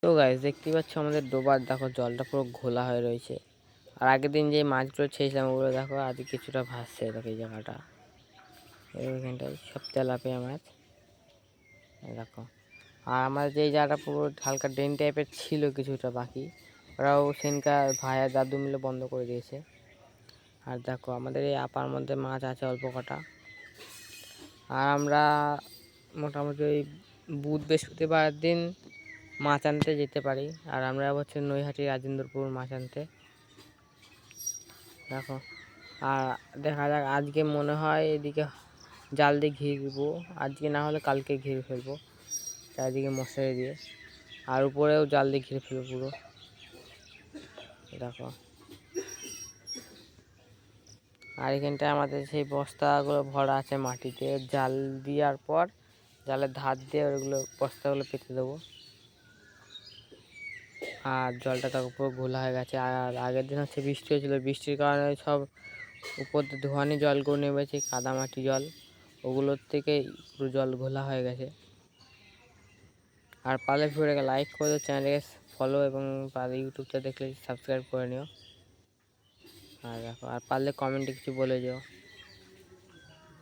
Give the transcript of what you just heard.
তো গাইস দেখতেই পাচ্ছ আমাদের ডোবার দেখো জলটা পুরো ঘোলা হয়ে রয়েছে। আর আগের দিন যে মাছগুলো ছেড়েছিলাম ওগুলো দেখো আজ কিছুটা ভাসছে। দেখো এই জায়গাটা এইখানটায় সব তেলাপিয়া মাছ দেখো। আর আমার যে জায়গাটা পুরো হালকা ড্রেন টাইপের ছিল কিছুটা বাকি, ওরাও সেনকার ভাইয়া দাদু মিলে বন্ধ করে দিয়েছে। আর দেখো আমাদের এই আপার মধ্যে মাছ আছে অল্প কটা। আর আমরা মোটামুটি ওই বুধ বৃহস্পতিবার দিন মাছ আনতে যেতে পারি। আর আমরা হচ্ছে নৈহাটি রাজেন্দ্রপুর মাছ আনতে দেখো। আর দেখা যাক, আজকে মনে হয় এদিকে জাল দিয়ে ঘিরবো, আজকে না হলে কালকে ঘিরে ফেলবো চারিদিকে মশারি দিয়ে। আর উপরেও জাল দিয়ে ঘিরে ফেলবো পুরো দেখো। আর এখানটায় আমাদের সেই বস্তাগুলো ভরা আছে মাটিতে, জাল দেওয়ার পর জালের ধার দিয়ে ওইগুলো বস্তাগুলো পেতে দেবো। আর জলটা তার উপর ঘোলা হয়ে গেছে। আর আগের দিন হচ্ছে বৃষ্টি হয়েছিল, বৃষ্টির কারণে সব উপর দিয়ে ধোয়ানি জলগুলো নেমেছে, কাদামাটি জল, ওগুলোর থেকে পুরো জল ঘোলা হয়ে গেছে। আর পারলে ভিডিওটাকে লাইক করে দিও, চ্যানেলকে ফলো এবং পারলে ইউটিউবটা দেখলে সাবস্ক্রাইব করে নিও। আর দেখো, আর পারলে কমেন্টে কিছু বলে যেও।